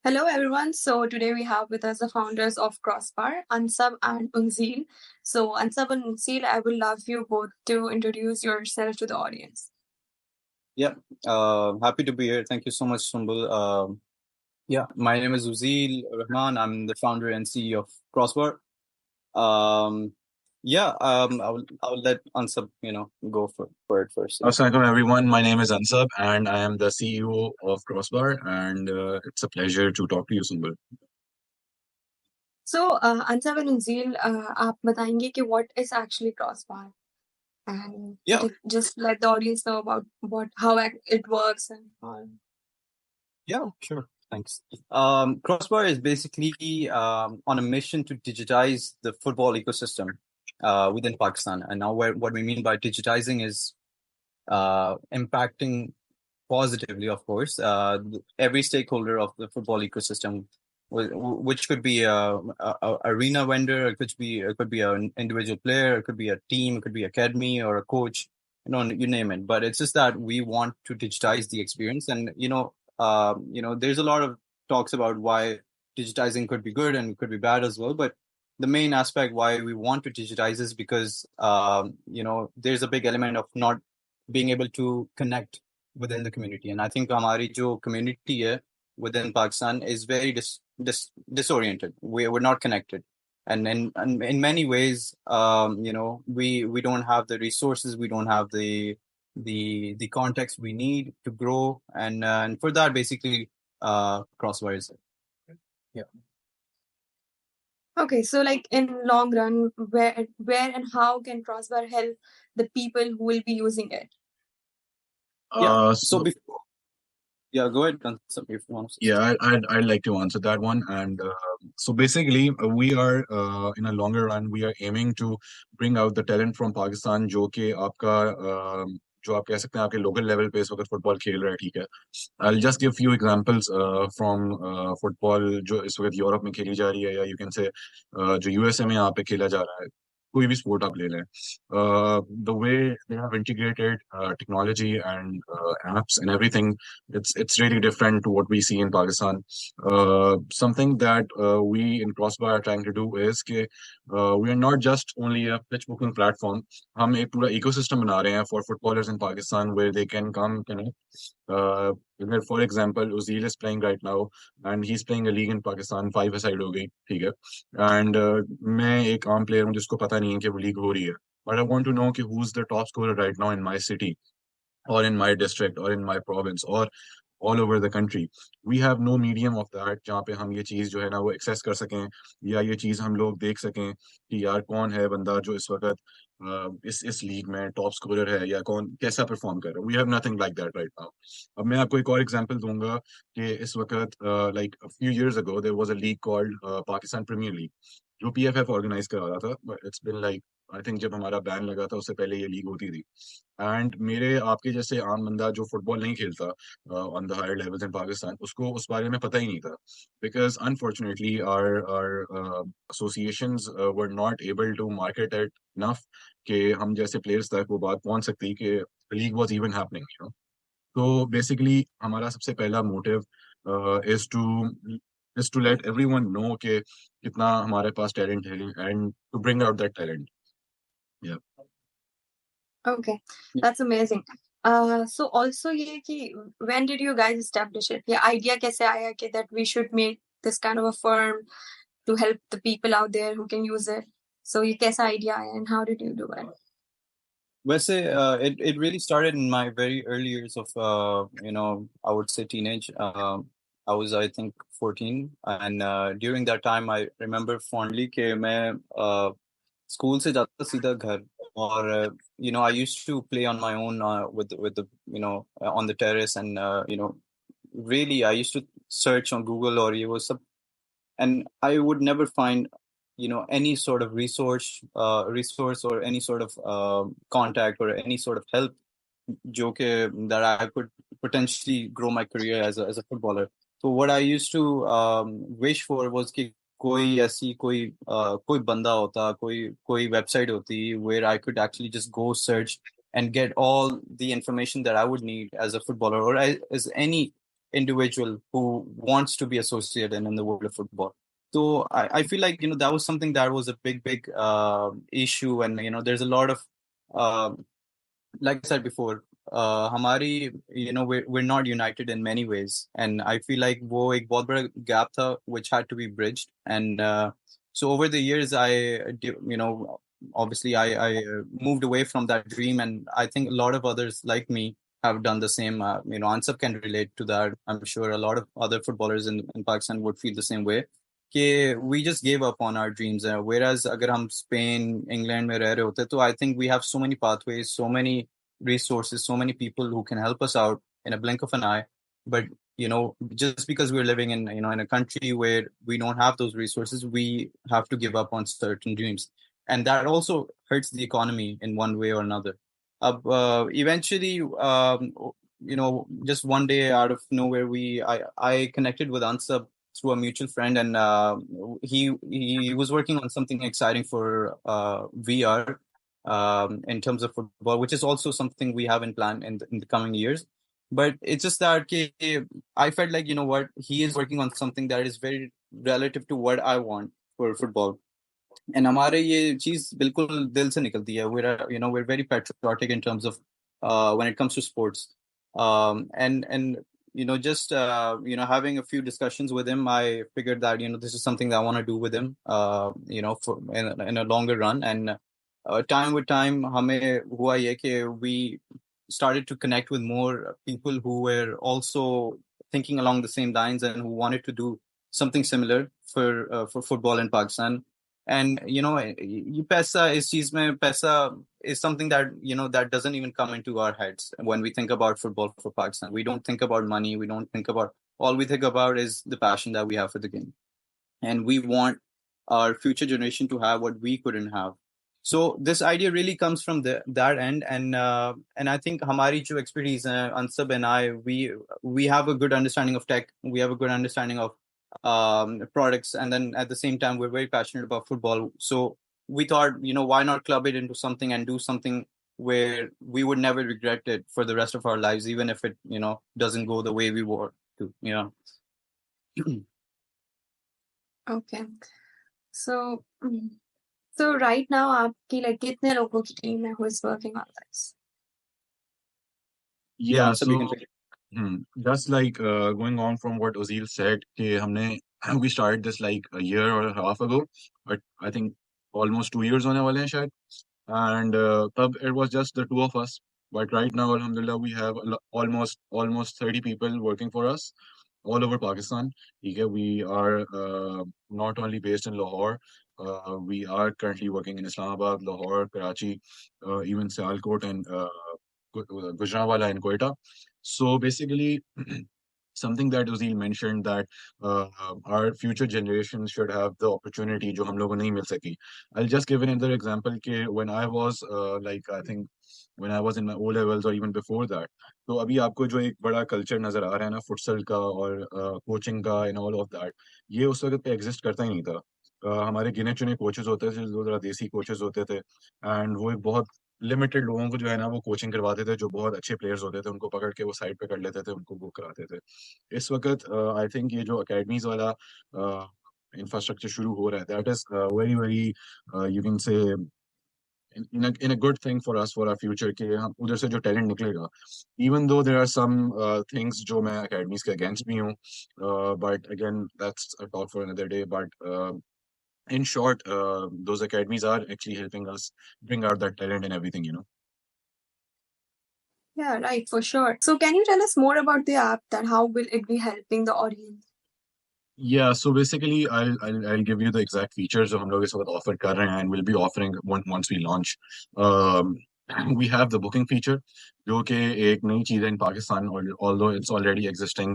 Hello, everyone. So today we have with us the founders of Crossbar, Ansab and Unzil. So Ansab and Unzil, I would love you both to introduce yourself to the audience. Yeah, happy to be here. Thank you so much, Sumbul. My name is Uzil Rahman. I'm the founder and CEO of Crossbar. I will let Ansab, go for it first. Assalamualaikum everyone. My name is Ansab and I am the CEO of Crossbar and it's a pleasure to talk to you, Sumbul. So Ansab and Unzil, आप बताएंगे कि what is actually Crossbar, and just let the audience know about how it works and all. Yeah, sure. Thanks. Crossbar is basically on a mission to digitize the football ecosystem within Pakistan. And now what we mean by digitizing is impacting positively, of course, every stakeholder of the football ecosystem, which could be a arena vendor, it could be an individual player, it could be a team, it could be academy or a coach, you name it. But it's just that we want to digitize the experience, and there's a lot of talks about why digitizing could be good and could be bad as well. But the main aspect why we want to digitize is because there's a big element of not being able to connect within the community. And I think हमारी जो community है within Pakistan is very disoriented. We're not connected. And in many ways, we don't have the resources, we don't have the context we need to grow. And for that, basically, Crossbar is it. Yeah. Okay, so like in long run, where and how can Crossbar help the people who will be using it? Go ahead, if you want to. Yeah, I'd like to answer that one. And so basically, we are in a longer run, we are aiming to bring out the talent from Pakistan, जो कि आपका जो आप कह सकते हैं आपके local level पे इस वक्त फुटबॉल खेल रहा है, ठीक है. I'll just give few examples from football जो इस वक्त यूरोप में खेली जा रही है, या you can say जो यूएसए में यहाँ पे खेला जा रहा है. कोई भी स्पोर्ट आप ले लें, the way they have integrated technology and apps and everything, it's really different to what we see in Pakistan. Something that we in Crossbar are trying to do is कि we are not just only a pitch booking platform. हम एक पूरा ecosystem बना रहे हैं for footballers in Pakistan where they can come connect. For example, Uzil is playing right now and he's playing a league in Pakistan, 5-a-side हो गई, ठीक है. And मैं एक आम player हूँ जिसको पता नहीं है कि वो league हो रही है. But I want to know कि who's the top scorer right now in my city or in my district or in my province or all over the country. We have no medium of that जहाँ पे हम ये चीज़ जो है ना वो access कर सकें, या ये चीज़ हम लोग देख सकें कि यार कौन है बंदा जो इस वक्त इस लीग में टॉप स्कोरर है या कौन कैसा परफॉर्म कर रहा है. We have nothing like that right now. अब मैं आपको एक और एग्जांपल दूंगा कि इस वक्त like a few years ago there was a league called Pakistan premier league जो पीएफएफ ऑर्गेनाइज करा रहा था. But it's been like I think जब हमारा बैन लगा था उससे पहले ये लीग होती थी. एंड मेरे आपके जैसे आम बंदा जो फुटबॉल नहीं खेलता on the higher levels in Pakistan, उसको उस बारे में पता ही नहीं था, because unfortunately our associations were not able to market it enough कि हम जैसे प्लेयर्स तक वो बात पहुंच सकती कि league was even happening, you know. तो बेसिकली हमारा सबसे पहला motive is to let everyone know कि कितना हमारे पास टैलेंट है and to bring out that talent. या Okay, that's amazing. So also ये कि when did you guys establish it? ये idea कैसे आया कि that we should make this kind of a firm to help the people out there who can use it? So ये कैसा idea आया and how did you do it? Wese, it really started in my very early years of I would say teenage. I was, I think, 14, and during that time I remember fondly कि मैं school से जाता सीधा घर, और I used to play on my own with the on the terrace, and really I used to search on Google or ये वो सब, and I would never find any sort of resource or any sort of contact or any sort of help that I could potentially grow my career as a footballer. So what I used to wish for was कि कोई ऐसी कोई बंदा होता, कोई website होती where I could actually just go search and get all the information that I would need as a footballer or as any individual who wants to be associated in the world of football. So I feel like, that was something that was a big issue. And, there's a lot of, like I said before, हमारी, we're not united in many ways. And I feel like वो एक बहुत बड़ा gap था which had to be bridged. And so over the years, obviously I moved away from that dream. And I think a lot of others like me have done the same. Ansab can relate to that. I'm sure a lot of other footballers in Pakistan would feel the same way. We just gave up on our dreams. Whereas अगर हम Spain, England में रह रहे होते, तो I think we have so many pathways, so many resources, so many people who can help us out in a blink of an eye. But just because we're living in in a country where we don't have those resources, we have to give up on certain dreams, and that also hurts the economy in one way or another. Eventually, just one day out of nowhere, I connected with Ansab through a mutual friend, and he was working on something exciting for VR, in terms of football, which is also something we have in plan in the coming years. But it's just that I felt like, what, he is working on something that is very relative to what I want for football. And हमारे ये चीज बिल्कुल दिल से निकलती है. We're very patriotic in terms of when it comes to sports. And just having a few discussions with him, I figured that this is something that I want to do with him, for in a longer run. And time with time, हमें हुआ ये कि we started to connect with more people who were also thinking along the same lines and who wanted to do something similar for football in Pakistan. And ये पैसा, इस चीज में पैसा is something that that doesn't even come into our heads when we think about football for Pakistan. We don't think about money. We don't think about, all we think about is the passion that we have for the game, and we want our future generation to have what we couldn't have. So this idea really comes from that end. And I think हमारी जो expertise है, Ansab and I, we have a good understanding of tech. We have a good understanding of products, and then at the same time we're very passionate about football. So we thought, why not club it into something and do something where we would never regret it for the rest of our lives, even if it doesn't go the way we want to. Okay. So right now आपकी like कितने लोगों की team है who is working on this? Yeah, Ansab, you so can take it. just like going on from what Ozil said, कि हमने we started this like a year or a half ago, but I think almost 2 years होने वाले हैं शायद. And तब it was just the two of us. But right now, alhamdulillah, we have almost 30 people working for us all over Pakistan. ठीक है, we are not only based in Lahore, we are currently working in Islamabad, Lahore, Karachi, even Sialkot and Gujranwala and Quetta. So basically, something that Uzil mentioned, that our future generations should have the opportunity जो हम लोगों को नहीं मिल सकी. I'll just give another example कि when I was I think when I was in my O levels or even before that, तो अभी आपको जो एक बड़ा कल्चर नजर आ रहा है ना फुटसल का और कोचिंग का and all of that, ये उस वक्त पे एग्जिस्ट करता ही नहीं था. हमारे गिने चुने कोचेस होते थे जो जरा देसी कोचेस होते थे, एंड वो एक बहुत लिमिटेड लोगों को जो है ना वो कोचिंग करवाते थे, जो बहुत अच्छे प्लेयर्स होते थे उनको पकड़ के वो साइड पे कर लेते थे, उनको बुक कराते थे. इस वक्त आई थिंक ये जो अकेडमीज वाला इंफ्रास्ट्रक्चर शुरू हो रहा है, that is very very you can say in a good thing for us for our future कि हम उधर से जो टैलेंट निकलेगा, even though there are some things जो मैं academies के against भी हूँ, but again that's a talk for another day. But in short, those academies are actually helping us bring out that talent and everything. Yeah, right, for sure. So can you tell us more about the app, that how will it be helping the audience? Yeah, so basically, I'll give you the exact features जो हम लोग इस वक्त offer कर रहे हैं and we'll be offering once we launch. We have the booking feature, जो कि एक नई चीज़ है in Pakistan, although it's already existing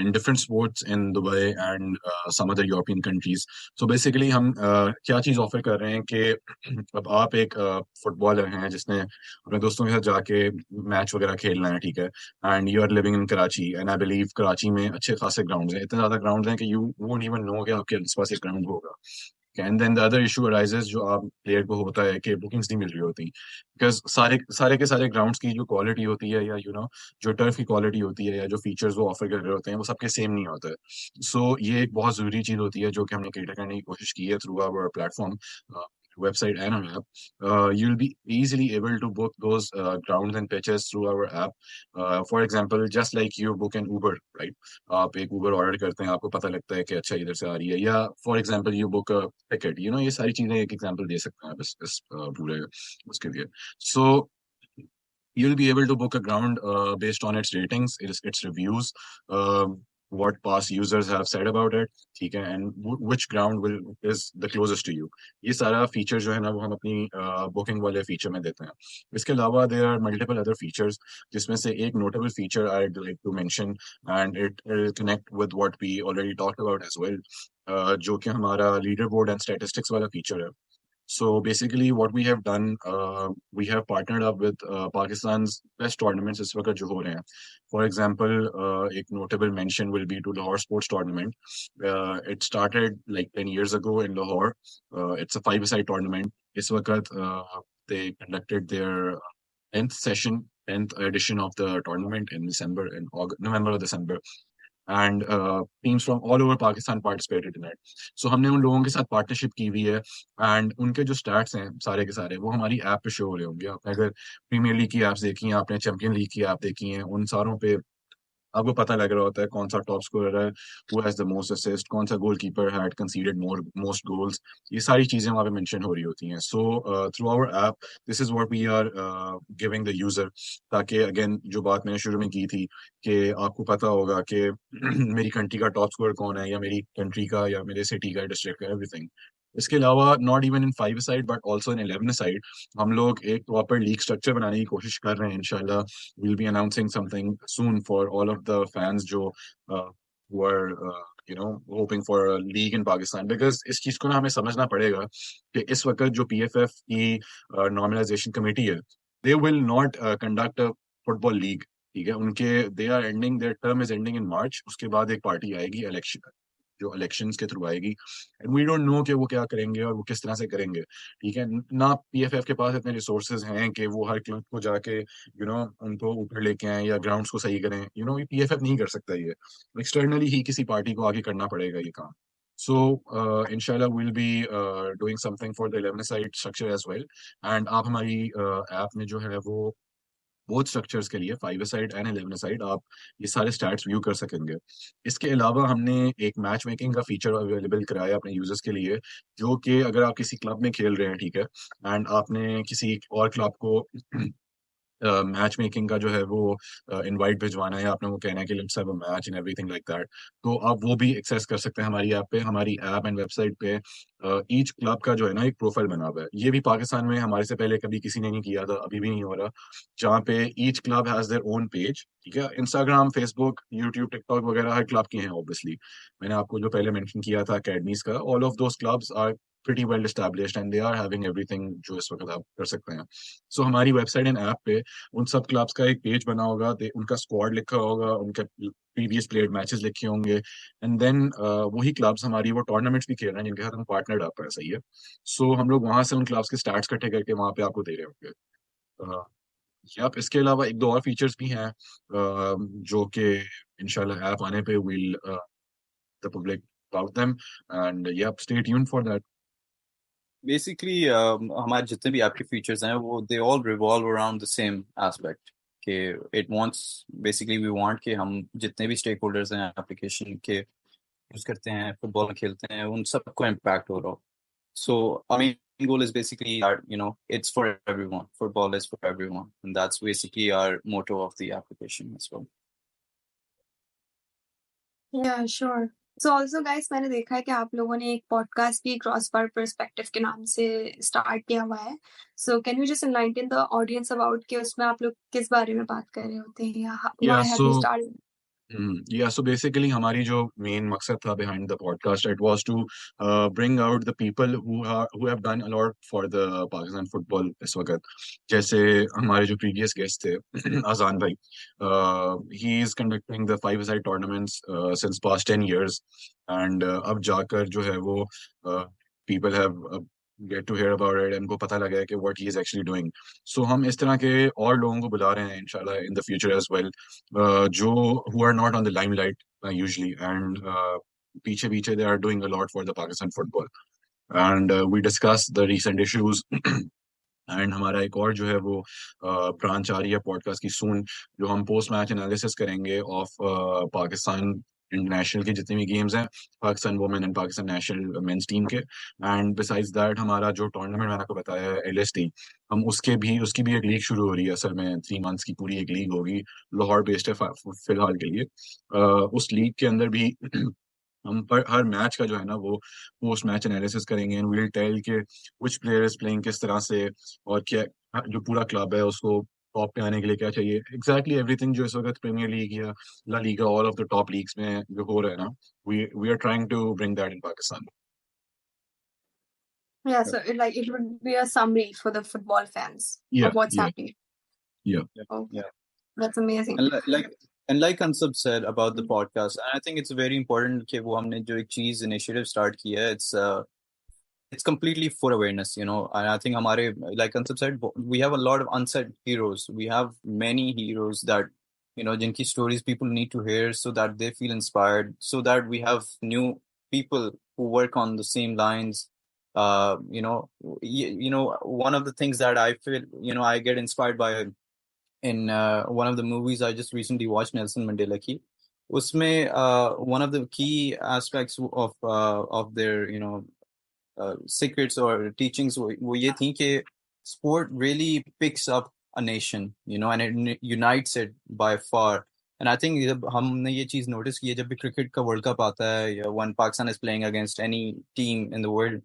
in different sports in Dubai and some other European countries. So basically, हम क्या चीज़ offer कर रहे हैं कि अब आप एक फुटबॉलर हैं जिसने अपने दोस्तों के साथ जाके मैच वगैरह खेलना है, ठीक है, and you are living in Karachi, and I believe Karachi में अच्छे खासे ग्राउंड्स हैं, इतने ज़्यादा ग्राउंड्स हैं कि you won't even know कि आपके आसपास एक ग्राउंड होगा. And then the other issue arises जो आप प्लेयर को होता है कि बुकिंग्स नहीं मिल रही होती. बिकॉज सारे के सारे ग्राउंड्स की जो क्वालिटी होती है या जो टर्फ की क्वालिटी होती है या जो फीचर्स वो ऑफर कर रहे होते हैं वो सबके सेम नहीं होता है। सो ये एक बहुत जरूरी चीज होती है जो कि हमने कैटर करने की कोशिश की है through our platform, website and an app. You'll be easily able to book those grounds and pitches through our app. For example, just like you book an Uber, right? आप एक Uber ऑर्डर करते हैं, आपको पता लगता है कि अच्छा इधर से आ रही है, या for example you book a ticket, ये सारी चीजें एक एग्जांपल दे सकते हैं आप इस पूरे उसके लिए। सो you'll be able to book a ground based on its ratings, its reviews, what past users have said about it, ठीक है, and which ground will is the closest to you। ये सारा फीचर जो है ना वो हम अपनी बुकिंग वाले फीचर में देते हैं। इसके अलावा there are multiple other features, जिसमें से एक notable feature I'd like to mention, and it will connect with what we already talked about as well, जो कि हमारा leaderboard and statistics वाला feature है। So basically, what we have done, we have partnered up with Pakistan's best tournaments इस वक्त जो हो रहे हैं. For example, एक notable mention will be to Lahore Sports Tournament. It started like 10 years ago in Lahore. It's a five-a-side tournament. इस वक्त they conducted their 10th session, 10th edition of the tournament in December, in November or December. And teams from all over Pakistan participated in it. So हमने उन लोगों के साथ partnership की हुई है, एंड उनके जो स्टैट्स हैं सारे के सारे वो हमारी ऐप पे शो हो रहे होंगे। आपने अगर प्रीमियर लीग की ऐप्स देखी हैं, आपने चैंपियन लीग की ऐप देखी हैं, उन सारों पे आपको पता लग रहा होता है कौन सा टॉप स्कोरर है, who has the most assist, कौन सा goalkeeper had considered most goals. ये सारी चीजें वहाँ पे मेंशन हो रही होती हैं। So through our app this is what we are giving the user, ताकि अगेन जो बात मैंने शुरू में की थी कि आपको पता होगा कि मेरी कंट्री का टॉप स्कोरर कौन है, या मेरी कंट्री का या मेरे सिटी का डिस्ट्रिक्ट का एवरीथिंग। इसके अलावा not even in five side but also in 11 side हम लोग एक प्रॉपर लीग स्ट्रक्चर बनाने की कोशिश कर रहे हैं। इंशाल्लाह we'll be announcing something soon for all of the fans जो who are hoping for a league in Pakistan, because इस चीज को ना हमें समझना पड़ेगा कि इस वक्त जो PFF की नॉर्मलाइजेशन कमेटी है, they will not conduct a football league। ठीक है, उनके they are ending, their term is ending in March। उसके बाद एक पार्टी आएगी इलेक्शन, जो इलेक्शंस के थ्रू आएगी, एंड वी डोंट नो कि वो क्या करेंगे और वो किस तरह से करेंगे। ठीक है ना, PFF के पास इतने रिसोर्सेज हैं कि वो हर क्लब को जाके उनको ऊपर लेके आए या ग्राउंड्स को सही करें। ये PFF नहीं कर सकता, ये एक्सटर्नली ही किसी पार्टी को आगे करना पड़ेगा ये काम। सो इंशाल्लाह will be doing something for the 11 side structure as well. And आप हमारी ऐप में जो है वो बोथ स्ट्रक्चर्स के लिए 5 साइड एंड 11 साइड आप ये सारे स्टैट्स व्यू कर सकेंगे। इसके अलावा हमने एक मैच मेकिंग का फीचर अवेलेबल कराया अपने यूजर्स के लिए, जो कि अगर आप किसी क्लब में खेल रहे हैं, ठीक है, एंड आपने किसी और क्लब को मैच मेकिंग का जो है वो इनवाइट भिजवाना है, आपने वो कहना है कि let's have a match and everything like that, तो आप वो भी एक्सेस कर सकते हैं हमारी ऐप पे। हमारी ऐप एंड वेबसाइट पे ईच क्लब का जो है ना एक प्रोफाइल बना हुआ है। ये भी पाकिस्तान में हमारे से पहले कभी किसी ने नहीं किया था, अभी भी नहीं हो रहा, जहाँ पे each club has their own page. ठीक है, इंस्टाग्राम, फेसबुक, यूट्यूब, टिकटॉक वगैरह हर क्लब के हैं ऑब्वियसली। मैंने आपको जो पहले मेंशन किया था अकेडमीज का, all of those clubs are pretty well established and they are having everything जो इस वक्त आप कर सकते हैं। सो हमारी वेबसाइट एंड ऐप पे उन सब क्लब्स का एक पेज बना होगा, उनका स्क्वाड लिखा होगा, उनके प्रीवियस प्लेड मैचेस लिखे होंगे, एंड देन वही क्लब्स हमारी वो टूर्नामेंट्स भी खेल रहे हैं जिनके साथ हम पार्टनर्ड अप है। सही है, सो हम लोग वहां से उन क्लब्स के स्टार्ट इकट्ठे करके वहां पे आपको दे रहे होंगे। आप इसके अलावा एक दो और फीचर्स भी हैं जो कि इंशाल्लाह ऐप आने पे will the public about them, and stay tuned for that. Basically हमारे जितने भी आपके फीचर्स हैं वो they all revolve around the same aspect कि it wants basically we want कि हम जितने भी स्टेक होल्डर्स हैं एप्लीकेशन के यूज करते हैं, फुटबॉल खेलते हैं, उन सबको इम्पैक्ट हो रहा हो। So I mean goal is basically it's for everyone, football is for everyone, and that's basically our motto of the application as well. Yeah, sure. So also guys, मैंने देखा है कि आप लोगों ने एक पॉडकास्ट भी क्रॉसबार पर्सपेक्टिव के नाम से स्टार्ट किया हुआ है। So can you just enlighten the audience about कि उसमें आप लोग किस बारे में बात कर रहे होते हैं, या why have you started? So basically हमारी जो मेन मकसद था behind the podcast, it was to bring out the people who have done a lot for the Pakistan football इस वक्त। जैसे हमारे जो previous guest थे अजान भाई, he is conducting the five-a-side tournaments since past 10 years, and अब जाकर जो है वो people have get to hear about it, इनको पता लगा है कि what he is actually doing. So हम इस तरह के और लोगों को बुला रहे हैं इंशाल्लाह in the future as well, जो who are not on the limelight usually, and पीछे पीछे they are doing a lot for the Pakistan football, and we discuss the recent issues. And हमारा एक और जो है वो ब्रांच आ रही है पॉडकास्ट की सून, जो हम पोस्ट मैच एनालिसिस करेंगे ऑफ पाकिस्तान इंटरनेशनल के जितने भी गेम्स हैं, Pakistan women and Pakistan national men's team के। एंड बिसाइड्स दैट हमारा जो टूर्नामेंट मैंने आपको बताया है LST, हम उसकी भी एक लीग शुरू हो रही है। असल में 3 मंथ्स की पूरी एक लीग होगी, लाहौर बेस्ड है फिलहाल के लिए। उस लीग के अंदर भी हम पर हर मैच का जो है ना वो पोस्ट मैच एनालिसिस करेंगे, एंड विल टेल के व्हिच प्लेयर इज प्लेइंग किस तरह से, और क्या जो पूरा क्लब है उसको टॉप पे आने के लिए क्या चाहिए, एग्जैक्टली एवरीथिंग जो इस वक्त प्रीमियर लीग या La Liga, all of the top leagues में जो हो रहा है ना, we are trying to bring that in Pakistan. Yeah, so it would be a summary for the football fans of what's happening. Yeah. Okay. Yeah. That's amazing. And like Ansab said about the podcast, and I think it's very important कि वो हमने जो एक चीज initiative start की है, it's completely for awareness, you know. And I think हमारे, like Ansab said, we have a lot of unsaid heroes. We have many heroes that, you know, जिनकी stories people need to hear so that they feel inspired, so that we have new people who work on the same lines. You know, you know, one of the things that I feel, you know, I get inspired by in one of the movies I just recently watched, Nelson Mandela ki. Usme, one of the key aspects of their, you know, secrets or teachings वो ये थी कि sport really picks up a nation, you know, and it unites it by far. And I think जब हमने ये चीज notice की है, जब भी cricket का World Cup आता है, या when Pakistan is playing against any team in the world,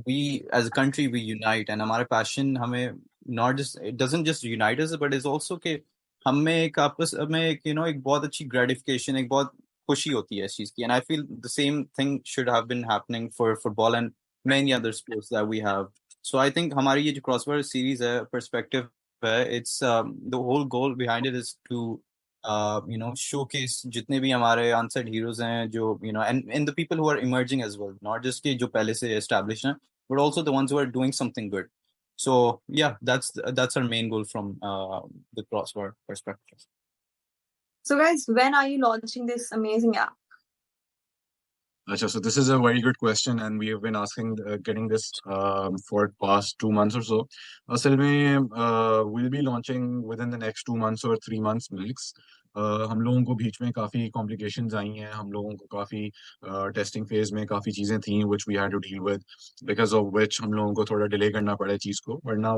we as a country we unite, and हमारा passion हमें not just, it doesn't just unite us, but it's also कि हमें एक आपस में एक, you know, एक बहुत अच्छी gratification, एक बहुत खुशी होती है इस चीज की. And I feel the same thing should have been happening for football and many other sports that we have. So I think हमारी ये जो Crossbar series है, perspective है, it's the whole goal behind it is to you know, showcase जितने भी हमारे unsung heroes हैं, जो, you know, and the people who are emerging as well, not just कि जो पहले से established हैं, but also the ones who are doing something good. So yeah, that's our main goal from the Crossbar perspective. So guys, when are you launching this amazing app? Achha, so this is a very good question, and we have been asking, getting this for past 2 months or so. Asil mein, we'll be launching within the next 2 months or 3 months max. हम लोगों को बीच में काफ़ी complications आई हैं, हम लोगों को काफ़ी टेस्टिंग फेज में काफ़ी चीज़ें थी which we had to deal with, because of which हम लोगों को थोड़ा डिले करना पड़ा चीज़ को. But now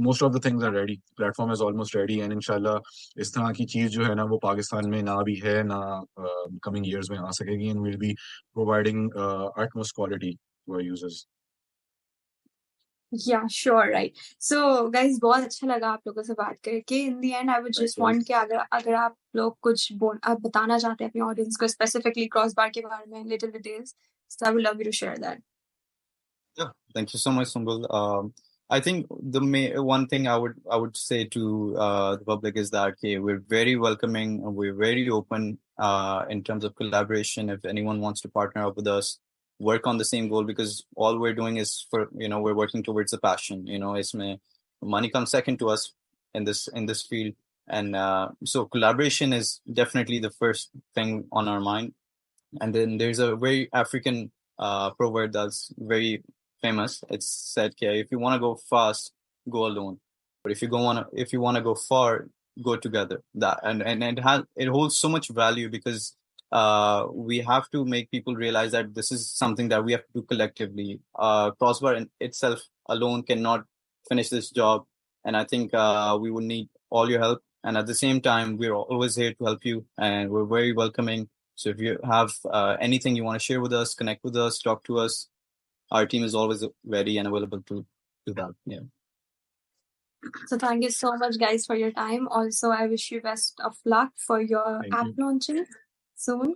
most of the things are ready, platform is almost ready, and इंशाल्लाह इस तरह की चीज़ जो है ना वो पाकिस्तान में ना भी है ना coming years में आ सकेगी, and we'll be providing utmost quality to our users. Yeah, sure, right. So guys, बहुत अच्छा लगा आप लोगों से बात करके. In the end, I would just want कि अगर आप लोग कुछ आप बताना चाहते हैं अपनी audience को, specifically Crossbar के बारे में, little details, so I would love you to share that. Yeah, thank you so much, Sumbul. I think one thing I would say to the public is that, okay, we're very welcoming, and we're very open in terms of collaboration. If anyone wants to partner up with us, work on the same goal, because all we're doing is for, you know, we're working towards a passion. You know, money comes second to us in this field, and so collaboration is definitely the first thing on our mind. And then there's a very African proverb that's very famous. It's said, okay, if you want to go fast, go alone. But if you want to go far, go together. That and it holds so much value, because we have to make people realize that this is something that we have to do collectively. Crossbar in itself alone cannot finish this job, and I think we will need all your help. And at the same time, we're always here to help you, and we're very welcoming. So if you have anything you want to share with us, connect with us, talk to us, our team is always ready and available to do that. Yeah. So thank you so much, guys, for your time. Also, I wish you best of luck for your app launching soon.